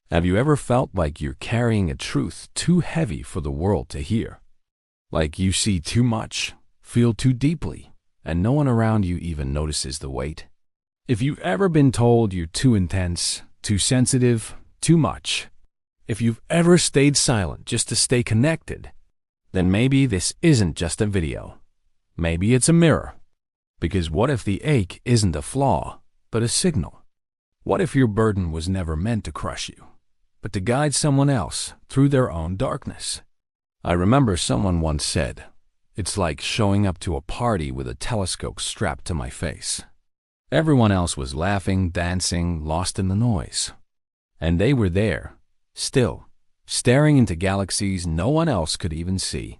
Have you ever felt like you're carrying a truth too heavy for the world to hear? Like you see too much, feel too deeply, and no one around you even notices the weight? If you've ever been told you're too intense, too sensitive, too much, if you've ever stayed silent just to stay connected, then maybe this isn't just a video. Maybe it's a mirror. Because what if the ache isn't a flaw, but a signal? What if your burden was never meant to crush you, but to guide someone else through their own darkness? I remember someone once said, "It's like showing up to a party with a telescope strapped to my face." Everyone else was laughing, dancing, lost in the noise. And they were there, still, staring into galaxies no one else could even see,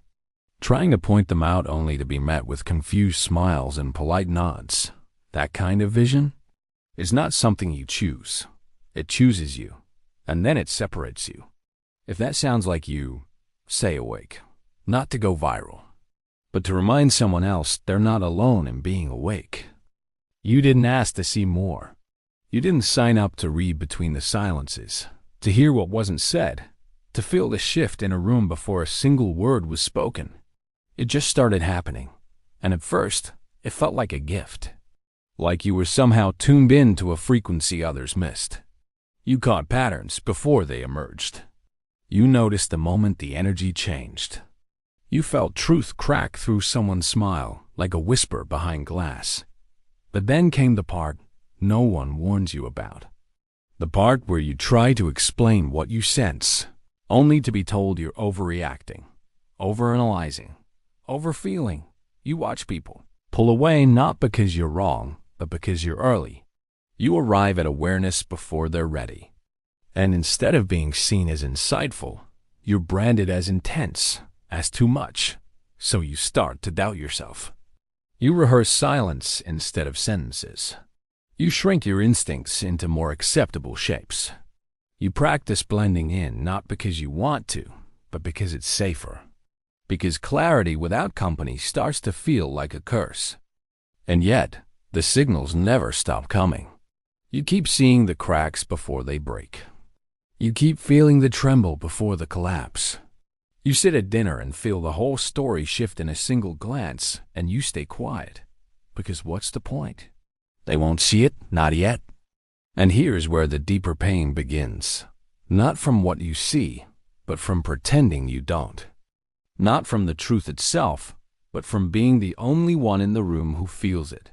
trying to point them out only to be met with confused smiles and polite nods. That kind of vision is not something you choose. It chooses you, and then it separates you. If that sounds like you, stay awake, not to go viral, but to remind someone else they're not alone in being awake. You didn't ask to see more. You didn't sign up to read between the silences, to hear what wasn't said, to feel the shift in a room before a single word was spoken. It just started happening, and at first, it felt like a gift. Like you were somehow tuned in to a frequency others missed. You caught patterns before they emerged. You noticed the moment the energy changed. You felt truth crack through someone's smile like a whisper behind glass. But then came the part no one warns you about. The part where you try to explain what you sense, only to be told you're overreacting, overanalyzing, overfeeling. You watch people pull away not because you're wrong, but because you're early. You arrive at awareness before they're ready. And instead of being seen as insightful, you're branded as intense, as too much. So you start to doubt yourself. You rehearse silence instead of sentences. You shrink your instincts into more acceptable shapes. You practice blending in not because you want to, but because it's safer. Because clarity without company starts to feel like a curse. And yet, the signals never stop coming. You keep seeing the cracks before they break. You keep feeling the tremble before the collapse. You sit at dinner and feel the whole story shift in a single glance, and you stay quiet. Because what's the point? They won't see it, not yet. And here's where the deeper pain begins. Not from what you see, but from pretending you don't. Not from the truth itself, but from being the only one in the room who feels it.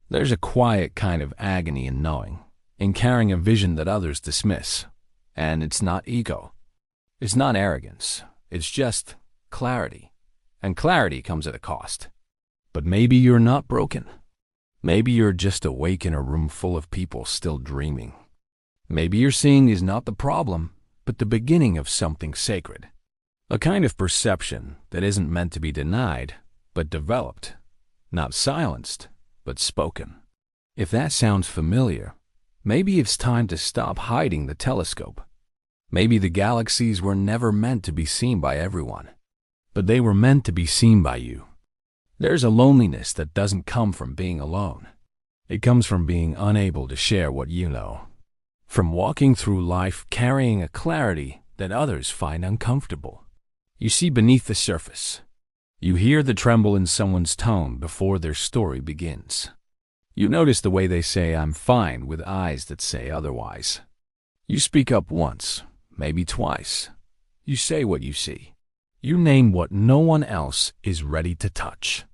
There's a quiet kind of agony in knowing, in carrying a vision that others dismiss. And it's not ego. It's not arrogance. It's just clarity. And clarity comes at a cost. But maybe you're not broken. Maybe you're just awake in a room full of people still dreaming. Maybe your seeing is not the problem, but the beginning of something sacred. A kind of perception that isn't meant to be denied, but developed. Not silenced, but spoken. If that sounds familiar, maybe it's time to stop hiding the telescope. Maybe the galaxies were never meant to be seen by everyone, but they were meant to be seen by you. There's a loneliness that doesn't come from being alone. It comes from being unable to share what you know. From walking through life carrying a clarity that others find uncomfortable. You see beneath the surface. You hear the tremble in someone's tone before their story begins. You notice the way they say, "I'm fine," with eyes that say otherwise. You speak up once, maybe twice. You say what you see. You name what no one else is ready to touch.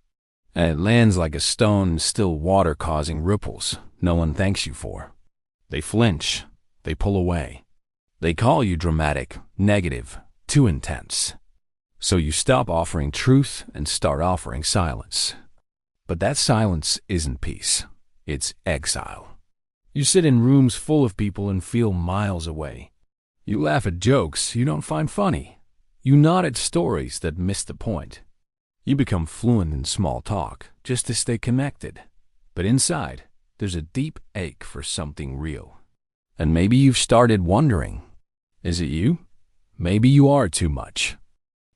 And it lands like a stone in still water causing ripples no one thanks you for. They flinch. They pull away. They call you dramatic, negative, too intense. So you stop offering truth and start offering silence. But that silence isn't peace. It's exile. You sit in rooms full of people and feel miles away. You laugh at jokes you don't find funny. You nod at stories that miss the point. You become fluent in small talk just to stay connected. But inside, there's a deep ache for something real. And maybe you've started wondering, is it you? Maybe you are too much.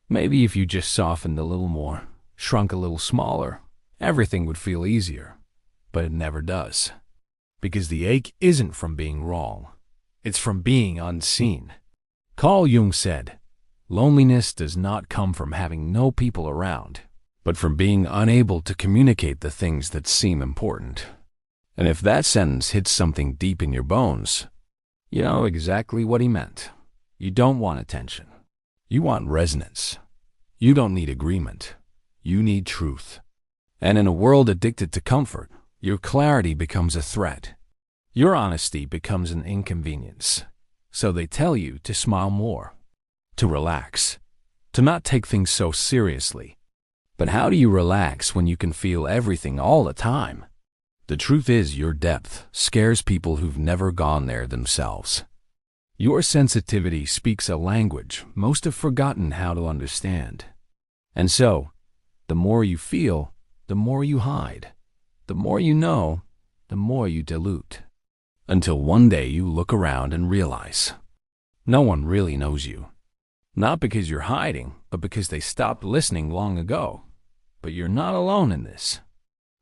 Maybe if you just softened a little more, shrunk a little smaller, everything would feel easier. But it never does. Because the ache isn't from being wrong. It's from being unseen. Carl Jung said, "Loneliness does not come from having no people around, but from being unable to communicate the things that seem important." And if that sentence hits something deep in your bones, you know exactly what he meant. You don't want attention. You want resonance. You don't need agreement. You need truth. And in a world addicted to comfort, your clarity becomes a threat. Your honesty becomes an inconvenience. So they tell you to smile more, to relax, to not take things so seriously. But how do you relax when you can feel everything all the time? The truth is, your depth scares people who've never gone there themselves. Your sensitivity speaks a language most have forgotten how to understand. And so, the more you feel, the more you hide. The more you know, the more you dilute. Until one day you look around and realize no one really knows you. Not because you're hiding, but because they stopped listening long ago. But you're not alone in this.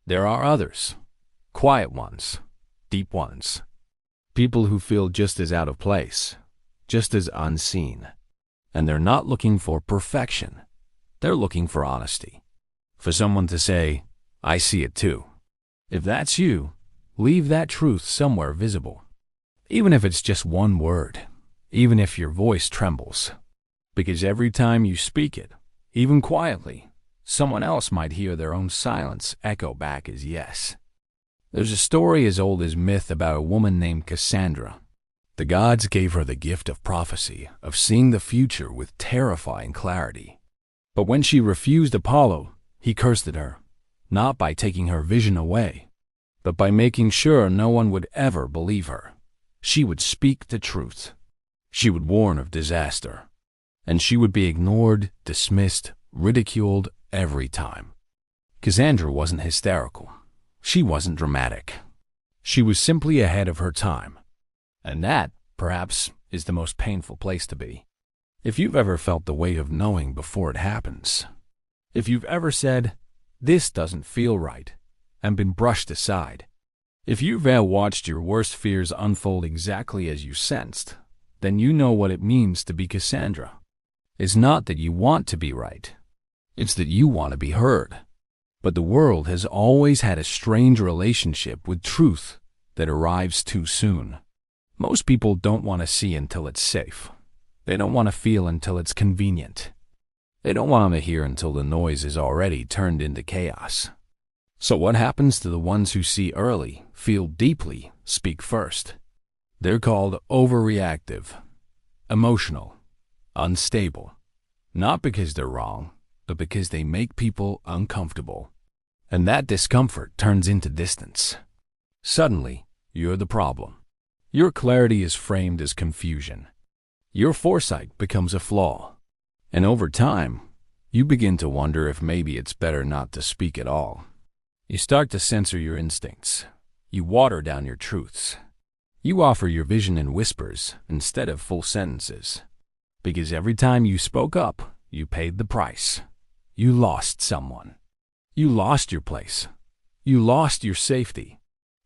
There are others. Quiet ones, deep ones, people who feel just as out of place, just as unseen. And they're not looking for perfection. They're looking for honesty. For someone to say, "I see it too." If that's you, leave that truth somewhere visible. Even if it's just one word, even if your voice trembles. Because every time you speak it, even quietly, someone else might hear their own silence echo back as yes. There's a story as old as myth about a woman named Cassandra. The gods gave her the gift of prophecy, of seeing the future with terrifying clarity. But when she refused Apollo, he cursed at her, not by taking her vision away, but by making sure no one would ever believe her. She would speak the truth. She would warn of disaster. And she would be ignored, dismissed, ridiculed every time. Cassandra wasn't hysterical. She wasn't dramatic. She was simply ahead of her time. And that, perhaps, is the most painful place to be. If you've ever felt the weight of knowing before it happens, if you've ever said, "This doesn't feel right," and been brushed aside, if you've ever watched your worst fears unfold exactly as you sensed, then you know what it means to be Cassandra. It's not that you want to be right. It's that you want to be heard. But the world has always had a strange relationship with truth that arrives too soon. Most people don't want to see until it's safe. They don't want to feel until it's convenient. They don't want to hear until the noise is already turned into chaos. So what happens to the ones who see early, feel deeply, speak first? They're called overreactive, emotional, unstable. Not because they're wrong, but because they make people uncomfortable. And that discomfort turns into distance. Suddenly, you're the problem. Your clarity is framed as confusion. Your foresight becomes a flaw. And over time, you begin to wonder if maybe it's better not to speak at all. You start to censor your instincts. You water down your truths. You offer your vision in whispers instead of full sentences. Because every time you spoke up, you paid the price. You lost someone. You lost your place. You lost your safety.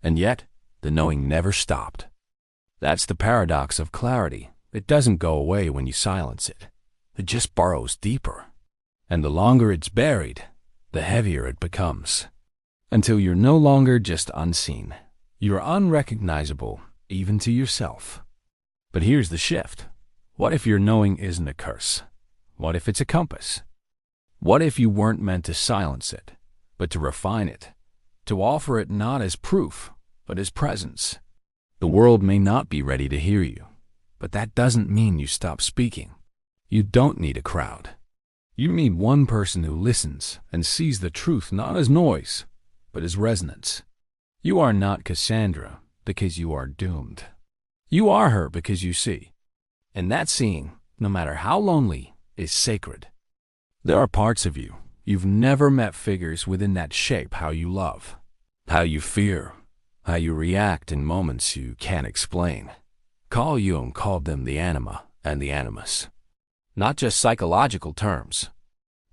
And yet, the knowing never stopped. That's the paradox of clarity. It doesn't go away when you silence it. It just burrows deeper. And the longer it's buried, the heavier it becomes. Until you're no longer just unseen. You're unrecognizable, even to yourself. But here's the shift. What if your knowing isn't a curse? What if it's a compass? What if you weren't meant to silence it, but to refine it, to offer it not as proof, but as presence? The world may not be ready to hear you, but that doesn't mean you stop speaking. You don't need a crowd. You need one person who listens and sees the truth not as noise, but as resonance. You are not Cassandra because you are doomed. You are her because you see. And that seeing, no matter how lonely, is sacred. There are parts of you you've never met, figures within that shape how you love, how you fear, how you react in moments you can't explain. Carl Jung called them the Anima and the Animus. Not just psychological terms,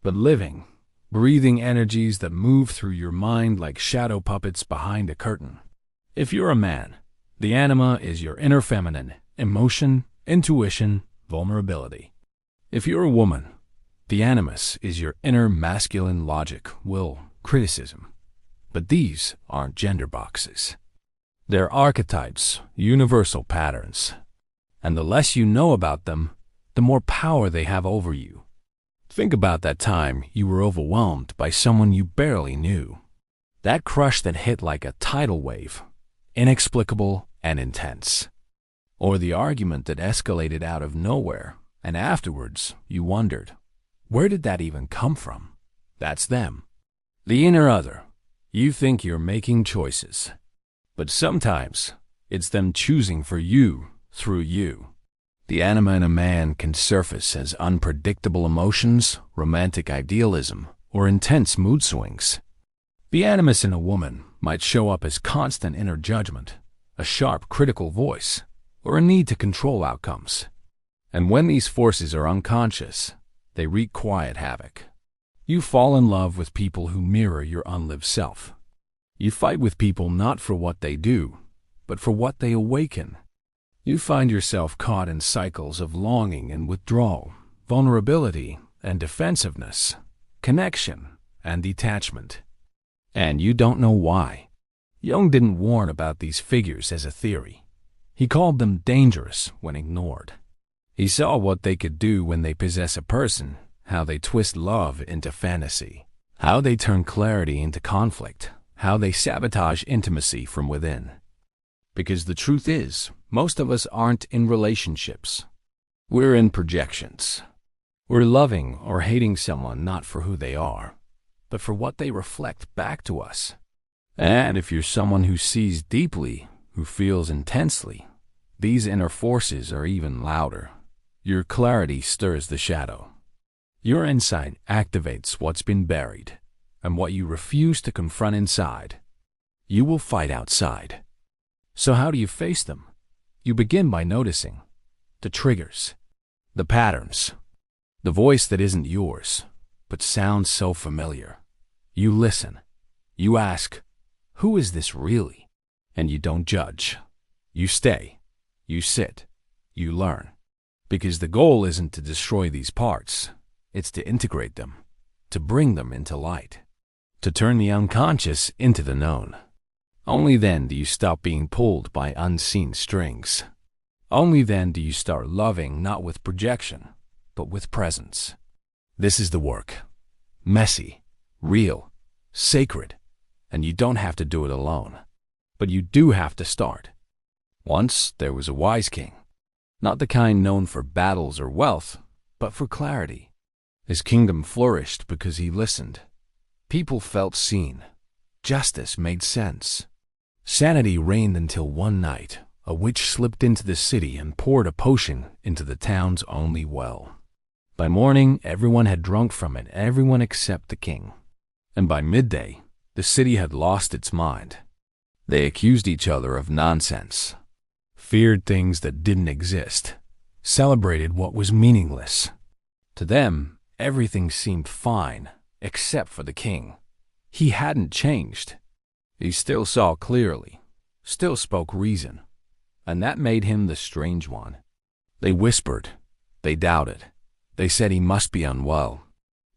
but living, breathing energies that move through your mind like shadow puppets behind a curtain. If you're a man, the Anima is your inner feminine, emotion, intuition, vulnerability. If you're a woman, the animus is your inner masculine logic, will, criticism. But these aren't gender boxes. They're archetypes, universal patterns. And the less you know about them, the more power they have over you. Think about that time you were overwhelmed by someone you barely knew. That crush that hit like a tidal wave, inexplicable and intense. Or the argument that escalated out of nowhere, and afterwards you wondered, where did that even come from? That's them. The inner other. You think you're making choices. But sometimes it's them choosing for you through you. The anima in a man can surface as unpredictable emotions, romantic idealism, or intense mood swings. The animus in a woman might show up as constant inner judgment, a sharp critical voice, or a need to control outcomes. And when these forces are unconscious, they wreak quiet havoc. You fall in love with people who mirror your unlived self. You fight with people not for what they do, but for what they awaken. You find yourself caught in cycles of longing and withdrawal, vulnerability and defensiveness, connection and detachment. And you don't know why. Jung didn't warn about these figures as a theory. He called them dangerous when ignored. He saw what they could do when they possess a person, how they twist love into fantasy, how they turn clarity into conflict, how they sabotage intimacy from within. Because the truth is, most of us aren't in relationships. We're in projections. We're loving or hating someone not for who they are, but for what they reflect back to us. And if you're someone who sees deeply, who feels intensely, these inner forces are even louder. Your clarity stirs the shadow. Your insight activates what's been buried, and what you refuse to confront inside, you will fight outside. So how do you face them? You begin by noticing the triggers, the patterns, the voice that isn't yours, but sounds so familiar. You listen. You ask, who is this really? And you don't judge. You stay. You sit. You learn. Because the goal isn't to destroy these parts. It's to integrate them, to bring them into light, to turn the unconscious into the known. Only then do you stop being pulled by unseen strings. Only then do you start loving not with projection, but with presence. This is the work. Messy, real, sacred, and you don't have to do it alone. But you do have to start. Once there was a wise king, not the kind known for battles or wealth, but for clarity. His kingdom flourished because he listened. People felt seen. Justice made sense. Sanity reigned until one night, a witch slipped into the city and poured a potion into the town's only well. By morning, everyone had drunk from it, everyone except the king. And by midday, the city had lost its mind. They accused each other of nonsense, feared things that didn't exist, celebrated what was meaningless. To them, everything seemed fine, except for the king. He hadn't changed. He still saw clearly, still spoke reason, and that made him the strange one. They whispered, they doubted, they said he must be unwell.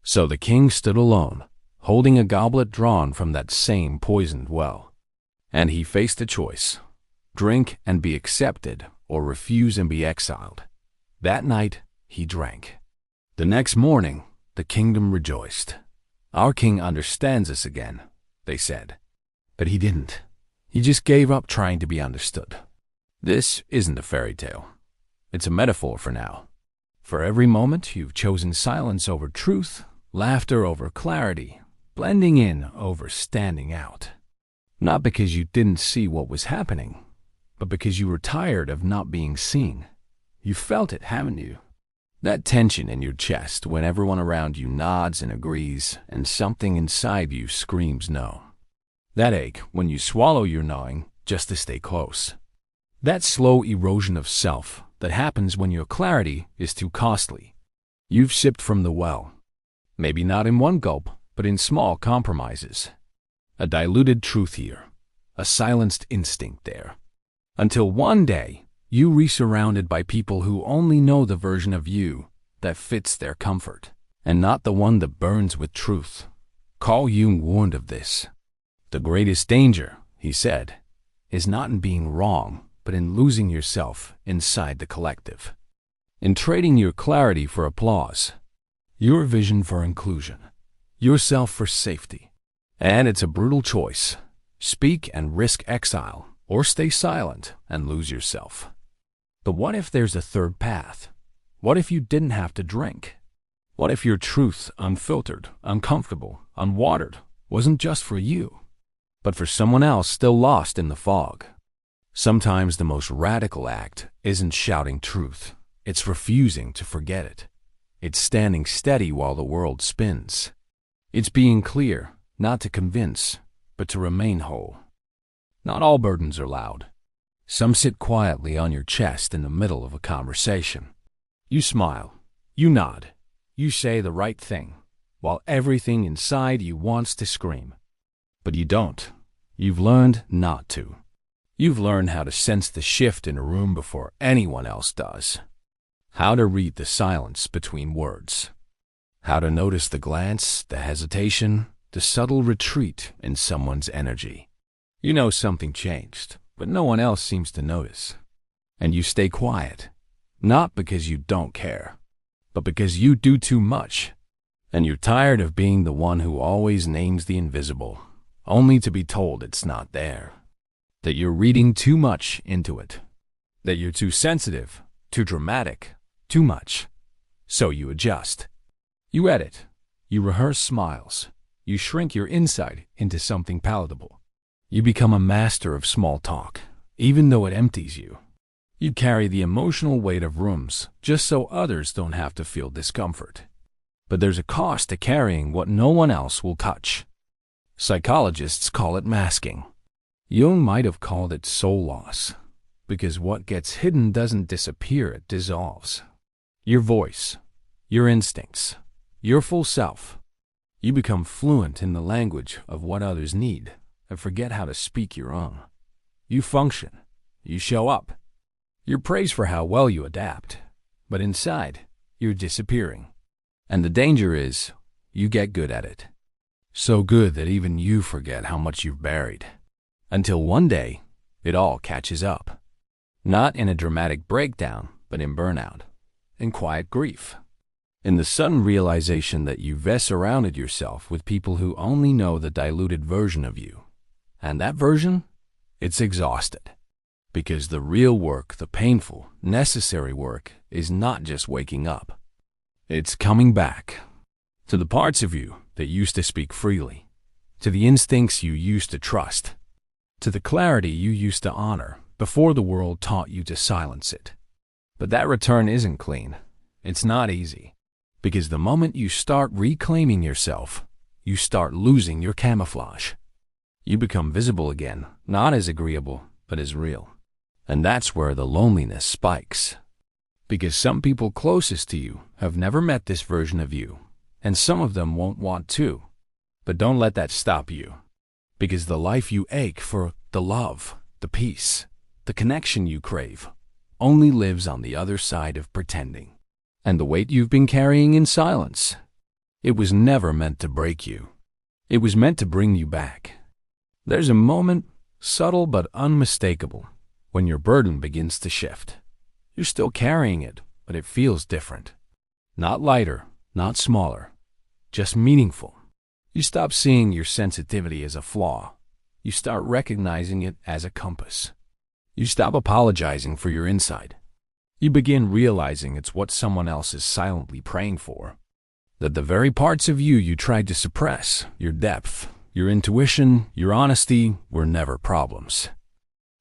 So the king stood alone, holding a goblet drawn from that same poisoned well. And he faced a choice: drink and be accepted, or refuse and be exiled. That night, he drank. The next morning, the kingdom rejoiced. Our king understands us again, they said. But he didn't. He just gave up trying to be understood. This isn't a fairy tale. It's a metaphor for now. For every moment you've chosen silence over truth, laughter over clarity, blending in over standing out. Not because you didn't see what was happening, but because you were tired of not being seen. You felt it, haven't you? That tension in your chest when everyone around you nods and agrees, and something inside you screams no. That ache when you swallow your gnawing just to stay close. That slow erosion of self that happens when your clarity is too costly. You've sipped from the well. Maybe not in one gulp, but in small compromises. A diluted truth here, a silenced instinct there. Until one day, You re-surrounded by people who only know the version of you that fits their comfort, and not the one that burns with truth. Carl Jung warned of this. The greatest danger, he said, is not in being wrong, but in losing yourself inside the collective. In trading your clarity for applause, your vision for inclusion, yourself for safety. And it's a brutal choice. Speak and risk exile, or stay silent and lose yourself. But what if there's a third path? What if you didn't have to drink? What if your truth, unfiltered, uncomfortable, unwatered, wasn't just for you, but for someone else still lost in the fog? Sometimes the most radical act isn't shouting truth. It's refusing to forget it. It's standing steady while the world spins. It's being clear, not to convince, but to remain whole. Not all burdens are loud. Some sit quietly on your chest in the middle of a conversation. You smile, you nod, you say the right thing, while everything inside you wants to scream. But you don't. You've learned not to. You've learned how to sense the shift in a room before anyone else does. How to read the silence between words. How to notice the glance, the hesitation, the subtle retreat in someone's energy. You know something changed, but no one else seems to notice. And you stay quiet, not because you don't care, but because you do too much. And you're tired of being the one who always names the invisible, only to be told it's not there. That you're reading too much into it. That you're too sensitive, too dramatic, too much. So you adjust. You edit. You rehearse smiles. You shrink your inside into something palatable. You become a master of small talk, even though it empties you. You carry the emotional weight of rooms just so others don't have to feel discomfort. But there's a cost to carrying what no one else will touch. Psychologists call it masking. Jung might have called it soul loss, because what gets hidden doesn't disappear, it dissolves. Your voice, your instincts, your full self. You become fluent in the language of what others need and forget how to speak your own. You function. You show up. You're praised for how well you adapt, but inside, you're disappearing. And the danger is, you get good at it. So good that even you forget how much you've buried. Until one day, it all catches up. Not in a dramatic breakdown, but in burnout, in quiet grief. In the sudden realization that you've surrounded yourself with people who only know the diluted version of you. And that version? It's exhausted. Because the real work, the painful, necessary work, is not just waking up. It's coming back. To the parts of you that used to speak freely. To the instincts you used to trust. To the clarity you used to honor before the world taught you to silence it. But that return isn't clean. It's not easy. Because the moment you start reclaiming yourself, you start losing your camouflage. You become visible again, not as agreeable, but as real. And that's where the loneliness spikes. Because some people closest to you have never met this version of you, and some of them won't want to. But don't let that stop you. Because the life you ache for, the love, the peace, the connection you crave, only lives on the other side of pretending. And the weight you've been carrying in silence, it was never meant to break you. It was meant to bring you back. There's a moment, subtle but unmistakable, when your burden begins to shift. You're still carrying it, but it feels different. Not lighter, not smaller, just meaningful. You stop seeing your sensitivity as a flaw. You start recognizing it as a compass. You stop apologizing for your inside. You begin realizing it's what someone else is silently praying for. That the very parts of you you tried to suppress, your depth, your intuition, your honesty, were never problems.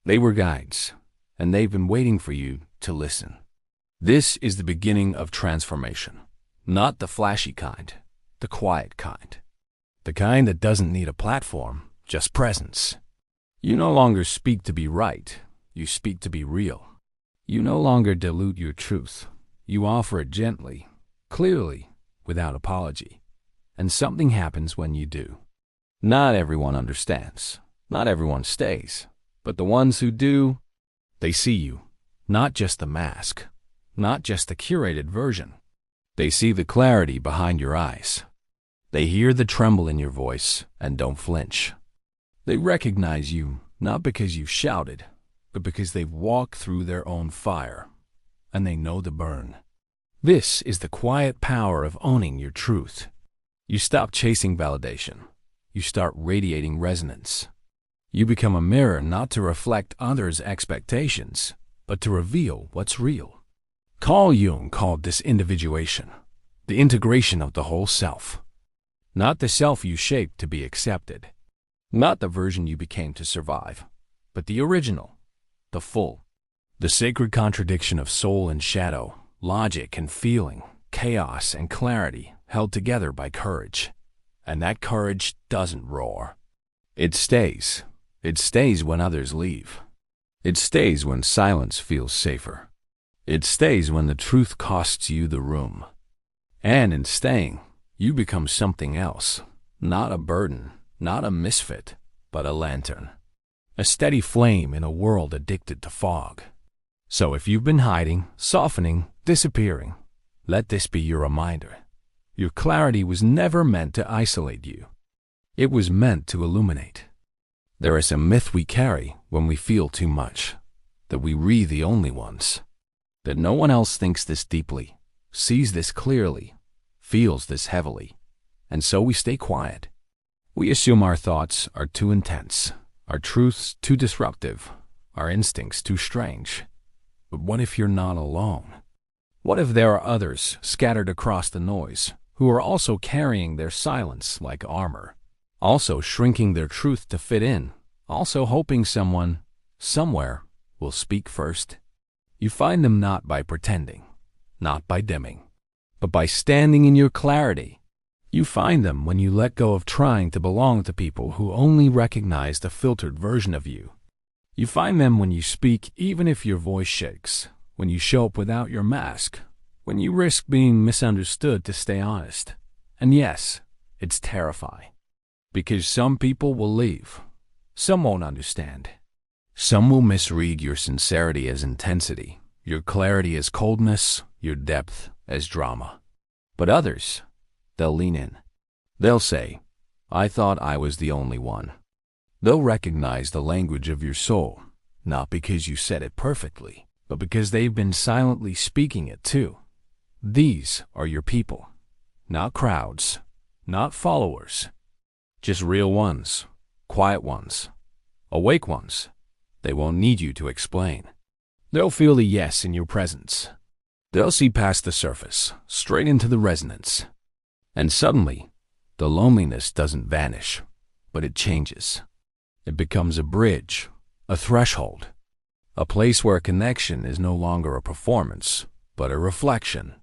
They were guides, and they've been waiting for you to listen. This is the beginning of transformation. Not the flashy kind, the quiet kind. The kind that doesn't need a platform, just presence. You no longer speak to be right, you speak to be real. You no longer dilute your truth. You offer it gently, clearly, without apology. And something happens when you do. Not everyone understands. Not everyone stays. But the ones who do, they see you. not just the mask, not just the curated version. They see the clarity behind your eyes. They hear the tremble in your voice and don't flinch. They recognize you not because you shouted, but because they've walked through their own fire, and they know the burn. This is the quiet power of owning your truth. You stop chasing validation. You start radiating resonance. You become a mirror not to reflect others' expectations, but to reveal what's real. Carl Jung called this individuation, the integration of the whole self. Not the self you shaped to be accepted, not the version you became to survive, but the original, the full. The sacred contradiction of soul and shadow, logic and feeling, chaos and clarity held together by courage. And that courage doesn't roar. It stays. It stays when others leave. It stays when silence feels safer. It stays when the truth costs you the room. And in staying, you become something else. Not a burden, not a misfit, but a lantern. A steady flame in a world addicted to fog. So if you've been hiding, softening, disappearing, let this be your reminder. Your clarity was never meant to isolate you. It was meant to illuminate. There is a myth we carry when we feel too much, that we're the only ones, that no one else thinks this deeply, sees this clearly, feels this heavily, and so we stay quiet. We assume our thoughts are too intense, our truths too disruptive, our instincts too strange. But what if you're not alone? What if there are others scattered across the noise who are also carrying their silence like armor, also shrinking their truth to fit in, also hoping someone, somewhere, will speak first? You find them not by pretending, not by dimming, but by standing in your clarity. You find them when you let go of trying to belong to people who only recognize the filtered version of you. You find them when you speak even if your voice shakes, when you show up without your mask, when you risk being misunderstood to stay honest. And yes, it's terrifying. Because some people will leave. Some won't understand. Some will misread your sincerity as intensity, your clarity as coldness, your depth as drama. But others, they'll lean in. They'll say, I thought I was the only one. They'll recognize the language of your soul, not because you said it perfectly, but because they've been silently speaking it too. These are your people, not crowds, not followers, just real ones, quiet ones, awake ones. They won't need you to explain. They'll feel the yes in your presence. They'll see past the surface, straight into the resonance. And suddenly, the loneliness doesn't vanish, but it changes. It becomes a bridge, a threshold, a place where connection is no longer a performance, but a reflection.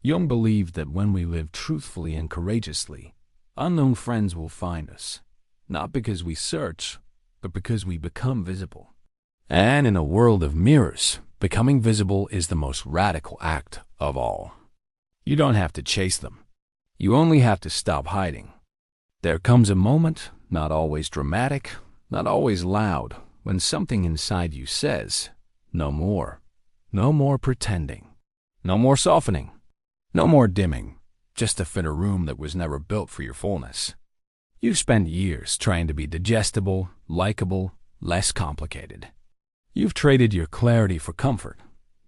Jung believed that when we live truthfully and courageously, unknown friends will find us, not because we search, but because we become visible. And in a world of mirrors, becoming visible is the most radical act of all. You don't have to chase them. You only have to stop hiding. There comes a moment, not always dramatic, not always loud, when something inside you says, no more. No more pretending. No more softening. No more dimming, just to fit a room that was never built for your fullness. You've spent years trying to be digestible, likable, less complicated. You've traded your clarity for comfort,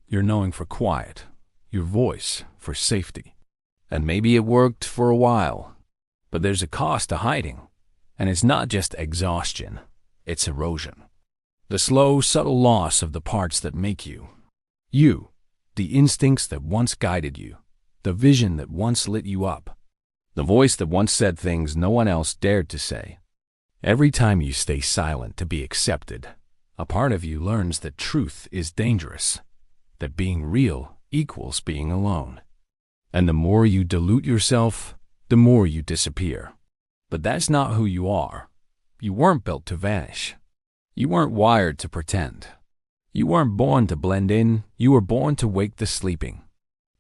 your knowing for quiet, your voice for safety. And maybe it worked for a while, but there's a cost to hiding. And it's not just exhaustion, it's erosion. The slow, subtle loss of the parts that make you. You, the instincts that once guided you, the vision that once lit you up, the voice that once said things no one else dared to say. Every time you stay silent to be accepted, a part of you learns that truth is dangerous, that being real equals being alone. And the more you dilute yourself, the more you disappear. But that's not who you are. You weren't built to vanish. You weren't wired to pretend. You weren't born to blend in. You were born to wake the sleeping.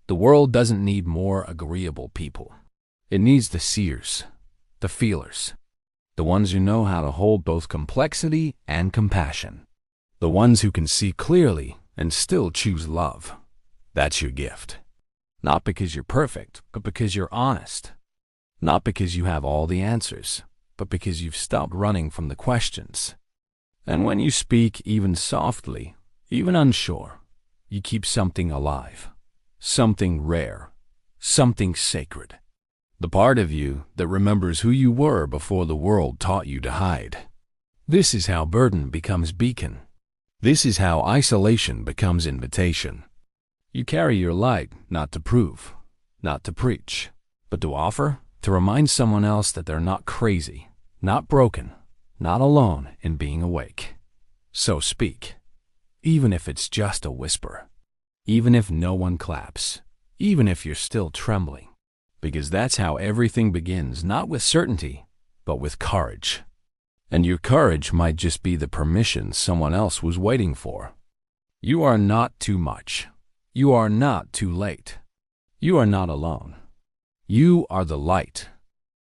The world doesn't need more agreeable people. It needs the seers, the feelers, the ones who know how to hold both complexity and compassion, the ones who can see clearly and still choose love. That's your gift. Not because you're perfect, but because you're honest. Not because you have all the answers, but because you've stopped running from the questions. And when you speak, even softly, even unsure, you keep something alive, something rare, something sacred. The part of you that remembers who you were before the world taught you to hide. This is how burden becomes beacon. This is how isolation becomes invitation. You carry your light not to prove, not to preach, but to offer, to remind someone else that they're not crazy, not broken, not alone in being awake. So speak, even if it's just a whisper, even if no one claps, even if you're still trembling, because that's how everything begins, not with certainty, but with courage. And your courage might just be the permission someone else was waiting for. You are not too much. You are not too late. You are not alone. You are the light